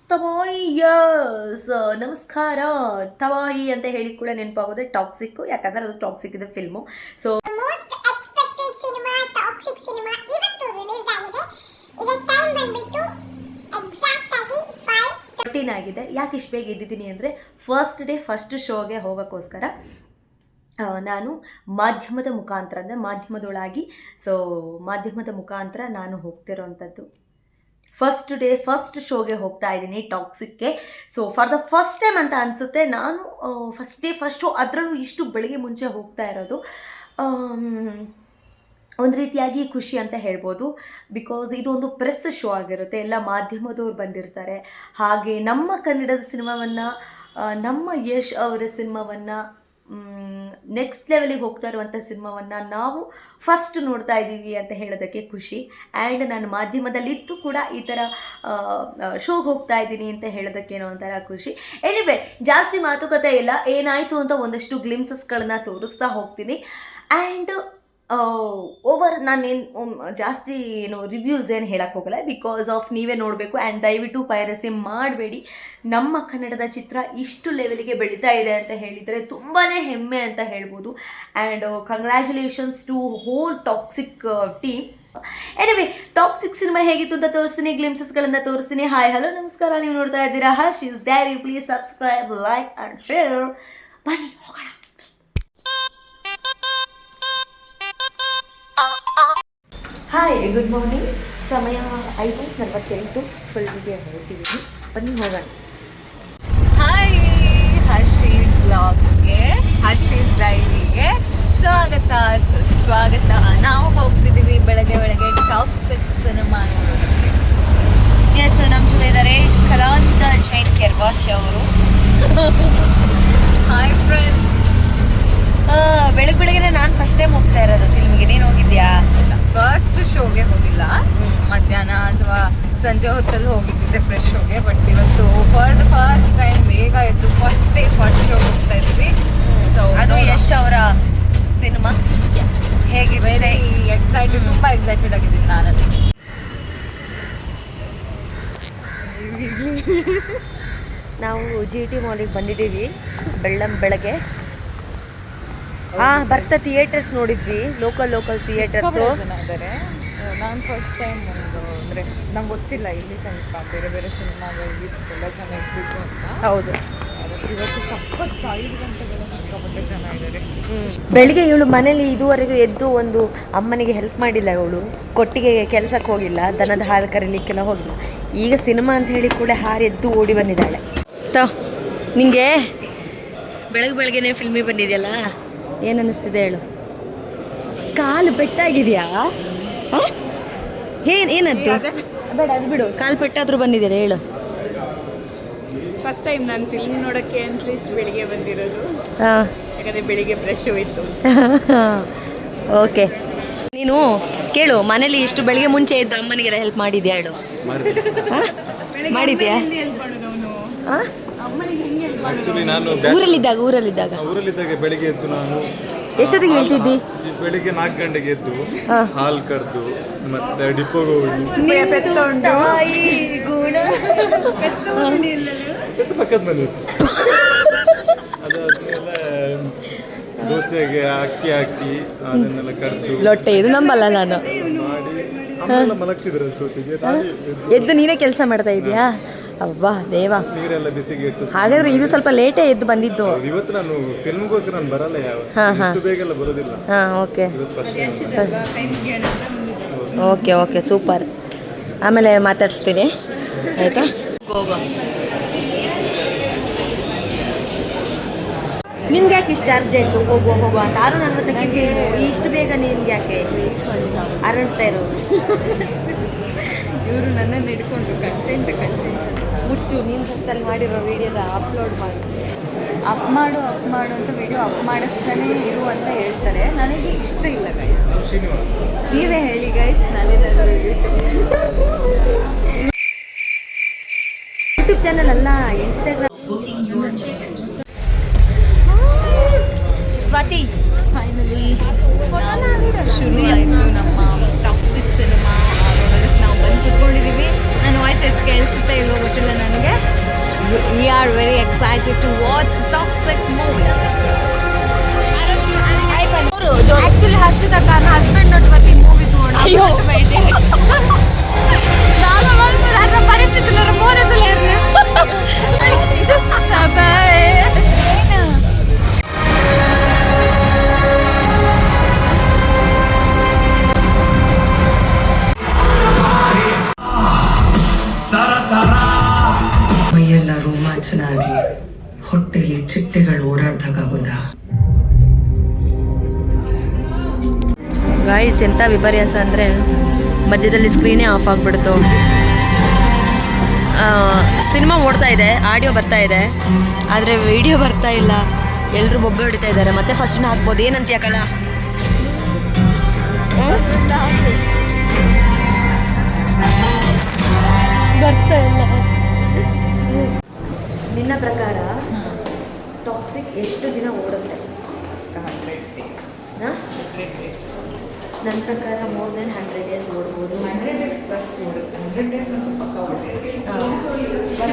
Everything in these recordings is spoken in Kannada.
ತಬಾಯಿ ಯಸ್ ನಮಸ್ಕಾರ. ತಬಾಯಿ ಅಂತ ಹೇಳಿ ಕೂಡ ನೆನಪಾಗೋದು ಟಾಕ್ಸಿಕ್, ಯಾಕಂದ್ರೆ ಅದು ಟಾಕ್ಸಿಕ್ ಇದೆ ಫಿಲ್ಮು. ಸೊ ಆಗಿದೆ. ಯಾಕೆ ಇಷ್ಟು ಬೇಗ ಇದ್ದಿದ್ದೀನಿ ಅಂದರೆ ಫಸ್ಟ್ ಶೋಗೆ ಹೋಗೋಕ್ಕೋಸ್ಕರ ನಾನು ಮಾಧ್ಯಮದ ಮುಖಾಂತರ ಅಂದರೆ ಮಾಧ್ಯಮದೊಳಗಾಗಿ ಮಾಧ್ಯಮದ ಮುಖಾಂತರ ನಾನು ಹೋಗ್ತಿರೋವಂಥದ್ದು. ಫಸ್ಟ್ ಶೋಗೆ ಹೋಗ್ತಾ ಇದ್ದೀನಿ ಟಾಕ್ಸಿಕ್ಗೆ. So for the first time ಅಂತ ಅನಿಸುತ್ತೆ. ನಾನು ಫಸ್ಟ್ ಶೋ ಅದರಲ್ಲೂ ಇಷ್ಟು ಬೆಳಗ್ಗೆ ಮುಂಚೆ ಹೋಗ್ತಾ ಇರೋದು ಒಂದು ರೀತಿಯಾಗಿ ಖುಷಿ ಅಂತ ಹೇಳ್ಬೋದು. ಬಿಕಾಸ್ ಇದು ಒಂದು ಪ್ರೆಸ್ ಶೋ ಆಗಿರುತ್ತೆ, ಎಲ್ಲ ಮಾಧ್ಯಮದವ್ರು ಬಂದಿರ್ತಾರೆ. ಹಾಗೆ ನಮ್ಮ ಕನ್ನಡದ ಸಿನಿಮಾವನ್ನು, ನಮ್ಮ ಯಶ್ ಅವರ ಸಿನಿಮಾವನ್ನು, ನೆಕ್ಸ್ಟ್ ಲೆವೆಲಿಗೆ ಹೋಗ್ತಾ ಇರುವಂಥ ಸಿನಿಮಾವನ್ನು ನಾವು ಫಸ್ಟ್ ನೋಡ್ತಾ ಇದ್ದೀವಿ ಅಂತ ಹೇಳೋದಕ್ಕೆ ಖುಷಿ. ಆ್ಯಂಡ್ ನಾನು ಮಾಧ್ಯಮದಲ್ಲಿದ್ದು ಕೂಡ ಈ ಥರ ಶೋಗೆ ಹೋಗ್ತಾ ಇದ್ದೀನಿ ಅಂತ ಹೇಳೋದಕ್ಕೇನೋ ಒಂಥರ ಖುಷಿ. ಎನಿವೆ, ಜಾಸ್ತಿ ಮಾತುಕತೆ ಇಲ್ಲ, ಏನಾಯಿತು ಅಂತ ಒಂದಷ್ಟು ಗ್ಲಿಮ್ಸಸ್ಗಳನ್ನ ತೋರಿಸ್ತಾ ಹೋಗ್ತೀನಿ. ಆ್ಯಂಡ್ ನಾನೇನು ಜಾಸ್ತಿ ರಿವ್ಯೂಸ್ ಏನು ಹೇಳಕ್ಕೆ ಹೋಗಲ್ಲ, ಬಿಕಾಸ್ ಆಫ್ ನೀವೇ ನೋಡಬೇಕು. ಆ್ಯಂಡ್ ದಯವಿಟ್ಟು ಪೈರಸಿ ಮಾಡಬೇಡಿ. ನಮ್ಮ ಕನ್ನಡದ ಚಿತ್ರ ಇಷ್ಟು ಲೆವೆಲಿಗೆ ಬೆಳೀತಾ ಇದೆ ಅಂತ ಹೇಳಿದರೆ ತುಂಬಾ ಹೆಮ್ಮೆ ಅಂತ ಹೇಳ್ಬೋದು. And congratulations to hole toxic team. Anyway, toxic cinema ಹೇಗಿತ್ತು ಅಂತ ತೋರಿಸ್ತೀನಿ, ಗ್ಲಿಮ್ಸಸ್ಗಳನ್ನು ತೋರಿಸ್ತೀನಿ. ಹಾಯ್ ಹಲೋ ನಮಸ್ಕಾರ, ನೀವು ನೋಡ್ತಾ ಇದ್ದೀರಾ Hershey's dairy. Please subscribe, like and share. ಬನ್ನಿ ಹೋಗೋಣ. Hi, good morning. ಸಮಯ 5:48. ಫುಲ್ಗೆ ಹೊರಟಿದ್ದೀನಿ, ಬನ್ನಿ ಹೋಗೋಣ. ಹಾಯ್, ಹರ್ಷೀಸ್ ವ್ಲಾಗ್ಸ್ಗೆ, ಹರ್ಷೀಸ್ ಡೈರಿಗೆ ಸುಸ್ವಾಗತ. ನಾವು ಹೋಗ್ತಿದ್ದೀವಿ ಬೆಳಗ್ಗೆ ಟಾಕ್ಸಿಕ್ ಸಿನಿಮಾ ನೋಡೋದಕ್ಕೆ. ಎಸ್, ನಮ್ಮ ಜೊತೆ ಇದ್ದಾರೆ ಕಲಾಂತ ಜೈನ್ ಕೆರ್ವಾಶ್ ಅವರು. Hi friends. ಬೆಳಗ್ಗೆ ನಾನು ಫಸ್ಟ್ ಟೈಮ್ ಹೋಗ್ತಾ ಇರೋದು ಫಿಲ್ಮಿಗೆ. ನೀನು ಹೋಗಿದ್ಯಾ? ಇಲ್ಲ, ಫಸ್ಟ್ ಶೋಗೆ ಹೋಗಿಲ್ಲ. ಮಧ್ಯಾಹ್ನ ಅಥವಾ ಸಂಜೆ ಹೊತ್ತಲ್ಲಿ ಹೋಗಿದ್ದೆ ಫ್ರೆಶ್ ಶೋಗೆ. ಬಟ್ ಇವತ್ತು ಫಾರ್ ದ ಫಸ್ಟ್ ಟೈಮ್ ಬೇಗ ಎದ್ದು ಫಸ್ಟ್ ಶೋ ಹೋಗ್ತಾ ಇದ್ವಿ. ಸೊ ಅದು ಯಶ್ ಅವರ ಸಿನಿಮಾ. ಹೇಗೆ? ವೆರಿ ಎಕ್ಸೈಟೆಡ್, ತುಂಬ ಎಕ್ಸೈಟೆಡ್ ಆಗಿದ್ದೀನಿ ನಾನಲ್ಲಿ. ನಾವು GT ಮಾಲಿಗೆ ಬಂದಿದ್ದೀವಿ ಬೆಳಗ್ಗೆ. ಬರ್ತಾ ಥಿಯೇಟರ್ಸ್ ನೋಡಿದ್ವಿ, ಲೋಕಲ್ ಥಿಯೇಟರ್ಸು. ಜನ ಇದ್ದಾರೆ. ನಾನು ಫಸ್ಟ್ ಟೈಮ್ ಅಂದರೆ ನಂಗೆ ಗೊತ್ತಿಲ್ಲ ಇಲ್ಲಿ ತನಕ ಬೇರೆ ಸಿನಿಮಾಗಳು ಇಷ್ಟೆಲ್ಲ ಜನ ಇರ್ತಿದ್ರು ಅಂತ. ಹೌದು, ಇವತ್ತು 5 ಗಂಟೆಗೆಲ್ಲ ಸಿಕ್ಕಾಪಟ್ಟೆ ಜನ ಇದ್ದಾರೆ. ಬೆಳಿಗ್ಗೆ ಇವಳು ಮನೇಲಿ ಇದುವರೆಗೂ ಎದ್ದು ಒಂದು ಅಮ್ಮನಿಗೆ ಹೆಲ್ಪ್ ಮಾಡಿಲ್ಲ. ಇವಳು ಕೊಟ್ಟಿಗೆ ಕೆಲಸಕ್ಕೆ ಹೋಗಿಲ್ಲ, ದನದ ಹಾಲು ಕರೀಲಿಕ್ಕೆಲ್ಲ ಹೋಗಿಲ್ಲ. ಈಗ ಸಿನಿಮಾ ಅಂತ ಹೇಳಿ ಕೂಡ ಹಾರಿ ಎದ್ದು ಓಡಿ ಬಂದಿದ್ದಾಳೆ. ನಿಂಗೆ ಬೆಳಗ್ಗೆನೇ ಫಿಲ್ಮಿಗೆ ಬಂದಿದೆಯಲ್ಲ, ಏನು ಅನ್ನಿಸ್ತಿದೆ ಹೇಳು? ಕಾಲು ಪೆಟ್ಟಾಗಿದೆಯಾ? ಏನದ್ದು? ಬೇಡ, ಅದು ಬಿಡು. ಕಾಲು ಪೆಟ್ಟಾದರೂ ಬಂದಿದೆಯಲ್ಲ, ಹೇಳು. ಫಸ್ಟ್ ಟೈಮ್ ನಾನು ಫಿಲ್ಮ್ ನೋಡೋಕ್ಕೆ ಅಟ್ಲೀಸ್ಟ್ ಬೆಳಿಗ್ಗೆ ಬಂದಿರೋದು. ಯಾಕಂದರೆ ಬೆಳಿಗ್ಗೆ ಬ್ರಷ್ ಹೋಯ್ತು. ಓಕೆ, ನೀನು ಕೇಳು, ಮನೇಲಿ ಇಷ್ಟು ಬೆಳಿಗ್ಗೆ ಮುಂಚೆ ಇದ್ದು ಅಮ್ಮನಿಗೆಲ್ಲ ಹೆಲ್ಪ್ ಮಾಡಿದ್ಯಾ ಹೇಳು? ಮಾಡಿದ್ಯಾ? ಊರಲ್ಲಿದ್ದಾಗ ಬೆಳಿಗ್ಗೆ ಎದ್ದು ನಾನು ಎಷ್ಟೊತ್ತಿಗೆ ಹೇಳ್ತಿದ್ದಿ? ಬೆಳಿಗ್ಗೆ 4 ಗಂಟೆಗೆ ಎದ್ದು ಹಾಲು ಕರೆದು ಮತ್ತೆ ಡಿಪೋಗೆ ಹೋಗಿ ಪಕ್ಕದ ಮನೆ ಅದಾದ್ಮೇಲೆ ದೋಸೆಗೆ ಅಕ್ಕಿ ಹಾಕಿ ಅದನ್ನೆಲ್ಲ ಕರೆದು ಲೊಟ್ಟೆ ಇದು ನಂಬಲ್ಲ ನಾನು ಮಾಡಿ ಮಲಗ್ತಿದ್ರು ಅಷ್ಟೊತ್ತಿಗೆ ಎದ್ದು ನೀನೇ ಕೆಲಸ ಮಾಡ್ತಾ ಇದೀಯಾ? ಅವ್ವಾ ದೇವಾ, ನೀರೆಲ್ಲ ಬಿಸಿಗೆ ಇಟ್ಟು. ಹಾಗಾದ್ರೆ ಇದು ಸ್ವಲ್ಪ ಲೇಟೇ ಎದ್ದು ಬಂದಿದ್ದು. ಇವತ್ತು ನಾನು ಫಿಲ್ಮ್ಗೋಸ್ಕರ ನಾನು ಬರಲ್ಲ, ಇಷ್ಟು ಬೇಗೆಲ್ಲ ಬರೋದಿಲ್ಲ. Okay super. ಆಮೇಲೆ ಮಾತಾಡಿಸ್ತೀನಿ, ಆಯ್ತಾ? ಹೋಗೋ. ನಿಮ್ಗೆ ಯಾಕೆ ಇಷ್ಟು ಅರ್ಜೆಂಟು? ಹೋಗೋ ಅಂತ 6:40ಕ್ಕೆ ಇಷ್ಟು ಬೇಗ ನಿಮ್ಗೆ ಯಾಕೆ ಅರಣ್ತಾ ಇರೋದು? ಇವರು ನನ್ನನ್ನು ಹಿಡ್ಕೊಂಡು ಕಂಟೆಂಟ್ ಮುಚ್ಚು. ನೀನು ಫಸ್ಟಲ್ಲಿ ಮಾಡಿರೋ ವೀಡಿಯೋನ ಅಪ್ಲೋಡ್ ಮಾಡು ಅಂತ ವಿಡಿಯೋ ಅಪ್ ಮಾಡಿಸ್ತಾನೆ ಇರು ಅಂತ ಹೇಳ್ತಾರೆ. ನನಗೆ ಇಷ್ಟ ಇಲ್ಲ ಗೈಸ್. ನೀವೇ ಹೇಳಿ ಗೈಸ್. ಯೂಟ್ಯೂಬ್ ಯೂಟ್ಯೂಬ್ ಚಾನಲ್ ಅಲ್ಲ, ಇನ್ಸ್ಟಾಗ್ರಾಮ್. ಸ್ವಾತಿ, ಫೈನಲಿ ಶುರು ಆಯಿತು ನಮ್ಮ ಟಾಕ್ಸಿಕ್ ಸಿನಿಮಾ ನೋಡೋದಕ್ಕೆ ನಾವು ಬಂದು ಕೂತ್ಕೊಂಡಿದ್ದೀವಿ. ನನ್ನ ವಾಯ್ಸ್ ಎಷ್ಟು ಕೇಳಿಸುತ್ತೆ ಇಲ್ವೋ ಗೊತ್ತಿಲ್ಲ ನನಗೆ. We are very excited to watch toxic movies. Actually Harshita ನನ್ನ ಹಸ್ಬೆಂಡ್ ನೋಡ್ಬತ್ತಿ ಮೂವಿ ತಗೊಂಡು ನಾನು ನನ್ನ ಪರಿಸ್ಥಿತಿ ಮೋನೆ ಮೈಯೆಲ್ಲ ರೋಮಾಂಚನಾಗಿ ಹೊಟ್ಟೆಲಿ ಚಿಟ್ಟೆಗಳು ಓಡಾಡ್ದಾಗೋದಾ. ಗಾಯ್ಸ್, ಎಂಥ ವಿಪರ್ಯಾಸ ಅಂದರೆ ಮಧ್ಯದಲ್ಲಿ ಸ್ಕ್ರೀನೇ ಆಫ್ ಆಗಿಬಿಡ್ತು. ಸಿನಿಮಾ ಓಡ್ತಾ ಇದೆ, ಆಡಿಯೋ ಬರ್ತಾ ಇದೆ, ಆದರೆ ವಿಡಿಯೋ ಬರ್ತಾ ಇಲ್ಲ. ಎಲ್ಲರೂ ಬೊಬ್ಬೆ ಹೊಡಿತಾ ಇದ್ದಾರೆ. ಮತ್ತೆ ಫಸ್ಟ್ನ ಹಾಕ್ಬೋದು. ಏನಂತೀಯ ಕಲ? ಬರ್ತಾ ಇಲ್ಲ. ನಿನ್ನ ಪ್ರಕಾರ ಟಾಕ್ಸಿಕ್ ಎಷ್ಟು ದಿನ ಓಡುತ್ತೆ? 100 days. ನನ್ನ ಪ್ರಕಾರ ಮೋರ್ ದೆನ್ 100 days ಓಡ್ಬೋದು. 100 days ಪ್ಲಸ್ ಓಡುತ್ತೆ. 100 days ಅಂತೂ ಪಕ್ಕ ಓಡಿದೆ.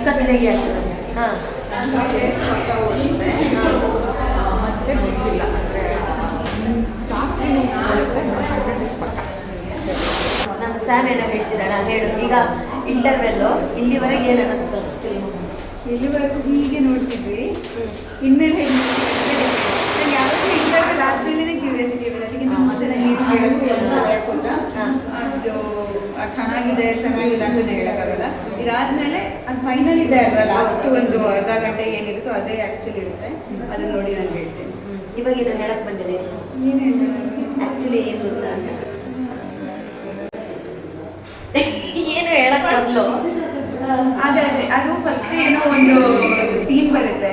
ಕತ್ತಲೆಗೆ ಆಗ್ತದೆ. ಹಾಂ, 100 days ಪಕ್ಕ ಓಡುತ್ತೆ. ಮತ್ತೆ ಗೊತ್ತಿಲ್ಲ, ಅಂದರೆ ಜಾಸ್ತಿ ಓಡುತ್ತೆ. 100 days ಪಕ್ಕ. ನಮ್ಮ ಸ್ಯಾಮ್ ಏನೋ ಹೇಳ್ತಿದ್ದಾಳ, ಹೇಳು. ಈಗ ಇಂಟರ್ವೆಲ್ಲು ಇಲ್ಲಿವರೆಗೆ ಏನು ಅನ್ನಿಸ್ತು ಫಿಲ್ಮು? ಇಲ್ಲಿವರೆಗೂ ಹೀಗೆ ನೋಡ್ತಿದ್ವಿ, ಇನ್ಮೇಲೆ ಹೇಗೆ ನಂಗೆ ಯಾವತ್ತೂ ಇಂಟರ್ವೆಲ್ ಆದ್ಮೇಲೆ ಕ್ಯೂರಿಯಾಸಿಟಿ ಇರೋದು. ಅದಕ್ಕಿಂತ ಮುಂಚೆನಾಗಿ ಏನು ಹೇಳೋದು ಗೊತ್ತಾ, ಅದು ಚೆನ್ನಾಗಿದೆ ಚೆನ್ನಾಗಿಲ್ಲ ಅಂತ ಹೇಳೋಕ್ಕಾಗಲ್ಲ. ಇದಾದ್ಮೇಲೆ ಅದು ಫೈನಲ್ ಇದೆ ಅಲ್ವಾ, ಲಾಸ್ಟ್ ಒಂದು ಅರ್ಧ ಗಂಟೆ ಏನಿರುತ್ತೋ ಅದೇ ಆ್ಯಕ್ಚುಲಿ ಇರುತ್ತೆ. ಅದನ್ನ ನೋಡಿ ನಾನು ಹೇಳ್ತೇನೆ. ಇವಾಗ ಏನು ಹೇಳಕ್ಕೆ ಬಂದಿದೆ? ಏನು ಹೇಳ್ತೇನೆ ಆ್ಯಕ್ಚುಲಿ ಏನು ಗೊತ್ತಾ ಅಂತ ಏನು ಹೇಳಕ್ಕೆ ಬದಲು ಅದೇ ಅದು ಫಸ್ಟ್ ಏನೋ ಒಂದು ಸೀನ್ ಬರುತ್ತೆ,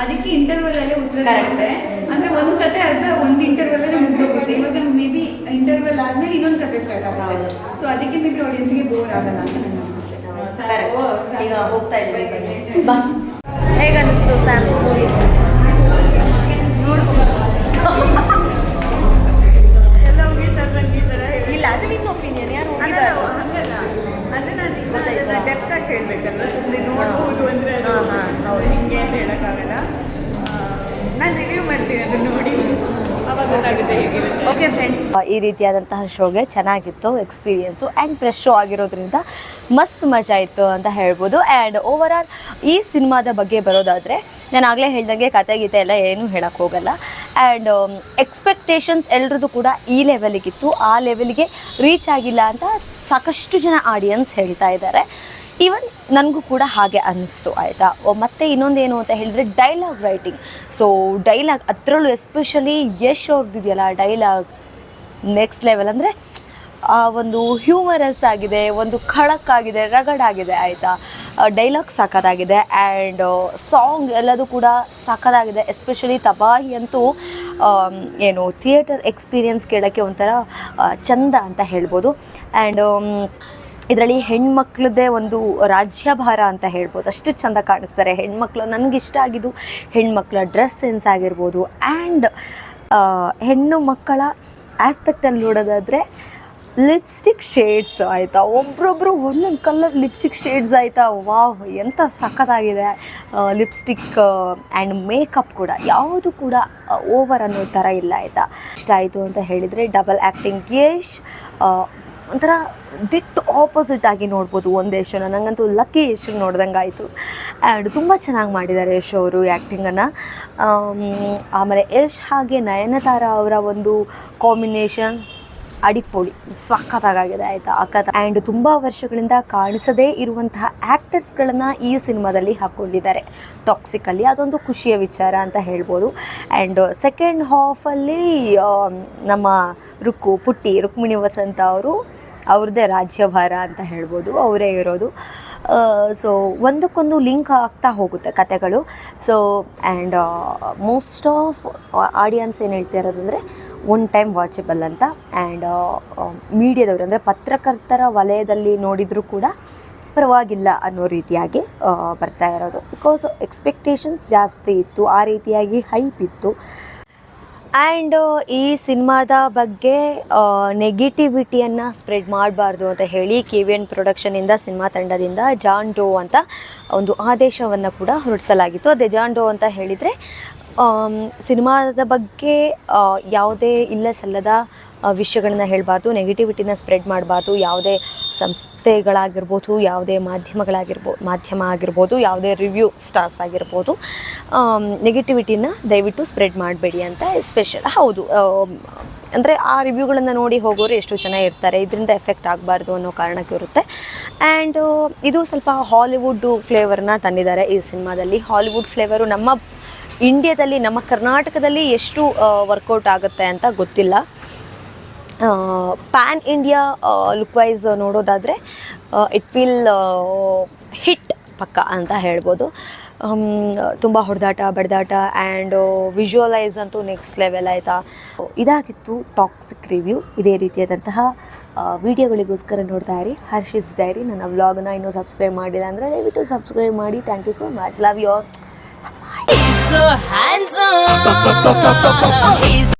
ಅದಕ್ಕೆ ಇಂಟರ್ವಲ್ ಅಲ್ಲೇ ಉತ್ತರ ಸಿಗುತ್ತೆ. ಅಂದ್ರೆ ಒಂದು ಕತೆ ಒಂದು ಇಂಟರ್ವಲ್ ಅಲ್ಲೇ ಮುಗ್ದೋಗುತ್ತೆ. ಇವಾಗ ಮೇ ಬಿ ಇಂಟರ್ವಲ್ ಆದ್ಮೇಲೆ ಇನ್ನೊಂದು ಕತೆ ಸ್ಟಾರ್ಟ್ ಆಗುತ್ತೆ. ಸೊ ಅದಕ್ಕೆ ಮೇ ಬಿ ಆಡಿಯನ್ಸ್ಗೆ ಬೋರ್ ಆಗಲ್ಲ ಅಂತ ನನ್ನ ಅನಿಸುತ್ತೆ. ಈಗ ಹೋಗ್ತಾ ಇದ್ದೀವಿ. ಬಾ, ಹೇಗೆ ಅನ್ನಿಸ್ತು ಸ್ಯಾಮ್ ಮೂವಿ? ನೋಡ್ಬೋದು ಎಲ್ಲ ಹೋಗಿದ್ದಾರೆ ಈ ಥರ ಇಲ್ಲ, ಅದು ನಿಮ್ಮ ಒಪಿನಿಯನ್. ಯಾರು ಹಂಗಲ್ಲ, ಅಂದ್ರೆ ನಾನು ಡೆಪ್ತ್ ಆಗಿ ಹೇಳ್ಬೇಕಲ್ವ. ಸುಮ್ಮನೆ ನೋಡ್ಬಹುದು ಅಂದ್ರೆ ಹಿಂಗೆ ಅಂತ ಹೇಳೋಕ್ಕಾಗಲ್ಲ. ನಾನು ರಿವ್ಯೂ ಮಾಡ್ತೀನಿ, ಅದನ್ನ ನೋಡಿ ಅವಾಗ ಗೊತ್ತಾಗುತ್ತೆ ಹೇಗಿರುತ್ತೆ. ಓಕೆ ಫ್ರೆಂಡ್ಸ್, ಈ ರೀತಿಯಾದಂತಹ ಶೋಗೆ ಚೆನ್ನಾಗಿತ್ತು ಎಕ್ಸ್ಪೀರಿಯೆನ್ಸು ಆ್ಯಂಡ್ ಫ್ರೆಶ್ ಶೋ ಆಗಿರೋದ್ರಿಂದ ಮಸ್ತ್ ಮಜಾ ಇತ್ತು ಅಂತ ಹೇಳ್ಬೋದು. ಆ್ಯಂಡ್ ಓವರಾಲ್ ಈ ಸಿನಿಮಾದ ಬಗ್ಗೆ ಬರೋದಾದರೆ, ನಾನು ಆಗಲೇ ಹೇಳ್ದಂಗೆ ಕತೆ ಗೀತೆ ಎಲ್ಲ ಏನೂ ಹೇಳಕ್ಕೆ ಹೋಗಲ್ಲ. ಆ್ಯಂಡ್ ಎಕ್ಸ್ಪೆಕ್ಟೇಷನ್ಸ್ ಎಲ್ರದ್ದು ಕೂಡ ಈ ಲೆವೆಲಿಗಿತ್ತು, ಆ ಲೆವೆಲ್ಗೆ ರೀಚ್ ಆಗಿಲ್ಲ ಅಂತ ಸಾಕಷ್ಟು ಜನ ಆಡಿಯನ್ಸ್ ಹೇಳ್ತಾ ಇದ್ದಾರೆ. ಈವನ್ ನನಗೂ ಕೂಡ ಹಾಗೆ ಅನ್ನಿಸ್ತು, ಆಯಿತಾ. ಮತ್ತು ಇನ್ನೊಂದೇನು ಅಂತ ಹೇಳಿದರೆ ಡೈಲಾಗ್ ರೈಟಿಂಗ್. ಸೊ ಡೈಲಾಗ್ ಅದರಲ್ಲೂ ಎಸ್ಪೆಷಲಿ ಯಶ್ ಅವ್ರದ್ದಿದೆಯಲ್ಲ ಡೈಲಾಗ್, ನೆಕ್ಸ್ಟ್ ಲೆವೆಲ್. ಅಂದರೆ ಒಂದು ಹ್ಯೂಮರಸ್ ಆಗಿದೆ, ಒಂದು ಖಡಕ್ ಆಗಿದೆ, ರಗಡ್ ಆಗಿದೆ, ಆಯಿತಾ. ಡೈಲಾಗ್ ಸಖತ್ತಾಗಿದೆ ಆ್ಯಂಡ್ ಸಾಂಗ್ ಎಲ್ಲದೂ ಕೂಡ ಸಖತ್ತಾಗಿದೆ. ಎಸ್ಪೆಷಲಿ ತಬಾಹಿ ಅಂತೂ ಏನು ಥಿಯೇಟರ್ ಎಕ್ಸ್ಪೀರಿಯನ್ಸ್ ಕೇಳೋಕ್ಕೆ ಒಂಥರ ಚಂದ ಅಂತ ಹೇಳ್ಬೋದು. ಆ್ಯಂಡ್ ಇದರಲ್ಲಿ ಹೆಣ್ಮಕ್ಳದ್ದೇ ಒಂದು ರಾಜ್ಯಭಾರ ಅಂತ ಹೇಳ್ಬೋದು. ಅಷ್ಟು ಚೆಂದ ಕಾಣಿಸ್ತಾರೆ ಹೆಣ್ಮಕ್ಳು. ನನಗಿಷ್ಟ ಆಗಿದ್ದು ಹೆಣ್ಮಕ್ಳ ಡ್ರೆಸ್ ಸೆನ್ಸ್ ಆಗಿರ್ಬೋದು. ಆ್ಯಂಡ್ ಹೆಣ್ಣು ಮಕ್ಕಳ ಆಸ್ಪೆಕ್ಟಲ್ಲಿ ನೋಡೋದಾದರೆ ಲಿಪ್ಸ್ಟಿಕ್ ಶೇಡ್ಸ್, ಆಯಿತಾ. ಒಬ್ಬರೊಬ್ಬರು ಒಂದೊಂದು ಕಲರ್ ಲಿಪ್ಸ್ಟಿಕ್ ಶೇಡ್ಸ್, ಆಯಿತಾ. ವಾವ್, ಎಂಥ ಸಖತ್ತಾಗಿದೆ ಲಿಪ್ಸ್ಟಿಕ್. ಆ್ಯಂಡ್ ಮೇಕಪ್ ಕೂಡ ಯಾವುದು ಕೂಡ ಓವರ್ ಅನ್ನೋ ಥರ ಇಲ್ಲ, ಆಯಿತಾ. ಇಷ್ಟ ಆಯಿತು ಅಂತ ಹೇಳಿದರೆ ಡಬಲ್ ಆ್ಯಕ್ಟಿಂಗ್ ಯಶ್ ಒಂಥರ ದಿಟ್ಟು ಆಪೋಸಿಟ್ ಆಗಿ ನೋಡ್ಬೋದು ಒಂದೇ ಶೋನ. ನನಗಂತೂ ಲಕ್ಕಿ ಯಶ್ ನೋಡ್ದಂಗೆ ಆಯಿತು. ಆ್ಯಂಡ್ ತುಂಬ ಚೆನ್ನಾಗಿ ಮಾಡಿದ್ದಾರೆ ಯಶ್ ಅವರು ಆ್ಯಕ್ಟಿಂಗನ್ನು. ಆಮೇಲೆ ಯಶ್ ಹಾಗೆ ನಯನತಾರ ಅವರ ಒಂದು ಕಾಂಬಿನೇಷನ್ ಅಡಿಪೊಳಿ, ಸಖತ್ತಾಗಿದೆ, ಆಯಿತಾ. ಆ್ಯಂಡ್ ತುಂಬ ವರ್ಷಗಳಿಂದ ಕಾಣಿಸದೇ ಇರುವಂತಹ ಆ್ಯಕ್ಟರ್ಸ್ಗಳನ್ನು ಈ ಸಿನಿಮಾದಲ್ಲಿ ಹಾಕ್ಕೊಂಡಿದ್ದಾರೆ ಟಾಕ್ಸಿಕಲ್ಲಿ. ಅದೊಂದು ಖುಷಿಯ ವಿಚಾರ ಅಂತ ಹೇಳ್ಬೋದು. ಆ್ಯಂಡ್ ಸೆಕೆಂಡ್ ಹಾಫಲ್ಲಿ ನಮ್ಮ ರುಕ್ಮಿಣಿ ವಸಂತ ಅವರು ಅವ್ರದ್ದೇ ರಾಜ್ಯಭಾರ ಅಂತ ಹೇಳ್ಬೋದು, ಅವರೇ ಇರೋದು. ಸೊ ಒಂದಕ್ಕೊಂದು ಲಿಂಕ್ ಆಗ್ತಾ ಹೋಗುತ್ತೆ ಕತೆಗಳು. So and most of audience ಏನು ಹೇಳ್ತಾ ಇರೋದಂದರೆ ಒನ್ ಟೈಮ್ ವಾಚಬಲ್ ಅಂತ. ಆ್ಯಂಡ್ ಮೀಡಿಯಾದವರು ಅಂದರೆ ಪತ್ರಕರ್ತರ ವಲಯದಲ್ಲಿ ನೋಡಿದರೂ ಕೂಡ ಪರವಾಗಿಲ್ಲ ಅನ್ನೋ ರೀತಿಯಾಗಿ ಬರ್ತಾ ಇರೋದು. ಬಿಕಾಸ್ ಎಕ್ಸ್ಪೆಕ್ಟೇಷನ್ಸ್ ಜಾಸ್ತಿ ಇತ್ತು, ಆ ರೀತಿಯಾಗಿ ಹೈಪ್ ಇತ್ತು. ಆ್ಯಂಡ್ ಈ ಸಿನಿಮಾದ ಬಗ್ಗೆ ನೆಗೆಟಿವಿಟಿಯನ್ನು ಸ್ಪ್ರೆಡ್ ಮಾಡಬಾರ್ದು ಅಂತ ಹೇಳಿ KVN ಪ್ರೊಡಕ್ಷನಿಂದ ಸಿನಿಮಾ ತಂಡದಿಂದ ಜಾನ್ ಡೋ ಅಂತ ಒಂದು ಆದೇಶವನ್ನು ಕೂಡ ಹೊರಡಿಸಲಾಗಿತ್ತು. ಅದೇ ಜಾನ್ ಡೋ ಅಂತ ಹೇಳಿದರೆ ಸಿನಿಮಾದ ಬಗ್ಗೆ ಯಾವುದೇ ಇಲ್ಲ ಸಲ್ಲದ ವಿಷಯಗಳನ್ನ ಹೇಳಬಾರ್ದು, ನೆಗೆಟಿವಿಟಿನ ಸ್ಪ್ರೆಡ್ ಮಾಡಬಾರ್ದು. ಯಾವುದೇ ಸಂಸ್ಥೆಗಳಾಗಿರ್ಬೋದು, ಯಾವುದೇ ಮಾಧ್ಯಮ ಆಗಿರ್ಬೋದು, ಯಾವುದೇ ರಿವ್ಯೂ ಸ್ಟಾರ್ಸ್ ಆಗಿರ್ಬೋದು, ನೆಗೆಟಿವಿಟಿನ ದಯವಿಟ್ಟು ಸ್ಪ್ರೆಡ್ ಮಾಡಬೇಡಿ ಅಂತ ಹೌದು, ಅಂದರೆ ಆ ರಿವ್ಯೂಗಳನ್ನು ನೋಡಿ ಹೋಗೋರು ಎಷ್ಟು ಜನ ಇರ್ತಾರೆ, ಇದರಿಂದ ಎಫೆಕ್ಟ್ ಆಗಬಾರ್ದು ಅನ್ನೋ ಕಾರಣಕ್ಕೆ ಇರುತ್ತೆ. ಆ್ಯಂಡ್ ಇದು ಸ್ವಲ್ಪ ಹಾಲಿವುಡ್ ಫ್ಲೇವರ್ನ ತಂದಿದ್ದಾರೆ ಈ ಸಿನಿಮಾದಲ್ಲಿ. ಹಾಲಿವುಡ್ ಫ್ಲೇವರು ನಮ್ಮ ಇಂಡಿಯಾದಲ್ಲಿ, ನಮ್ಮ ಕರ್ನಾಟಕದಲ್ಲಿ ಎಷ್ಟು ವರ್ಕೌಟ್ ಆಗುತ್ತೆ ಅಂತ ಗೊತ್ತಿಲ್ಲ. ಪ್ಯಾನ್ ಇಂಡಿಯಾ ಲುಕ್ ವೈಸ್ ನೋಡೋದಾದರೆ ಇಟ್ ವಿಲ್ ಹಿಟ್ ಪಕ್ಕ ಅಂತ ಹೇಳ್ಬೋದು. ತುಂಬ ಹೊಡೆದಾಟ ಬಡಿದಾಟ ಆ್ಯಂಡ್ ವಿಜುವಲೈಸ್ ಅಂತೂ ನೆಕ್ಸ್ಟ್ ಲೆವೆಲ್ ಆಯಿತಾ. ಇದಾಗಿತ್ತು ಟಾಕ್ಸಿಕ್ ರಿವ್ಯೂ. ಇದೇ ರೀತಿಯಾದಂತಹ ವಿಡಿಯೋಗಳಿಗೋಸ್ಕರ ನೋಡ್ತಾ ಇರಿ ಹರ್ಷಿಸ್ ಡೈರಿ. ನನ್ನ ವ್ಲಾಗ್ನ ಇನ್ನೂ ಸಬ್ಸ್ಕ್ರೈಬ್ ಮಾಡಿಲ್ಲ ಅಂದರೆ ದಯವಿಟ್ಟು ಸಬ್ಸ್ಕ್ರೈಬ್ ಮಾಡಿ. Thank you so much. Love you all.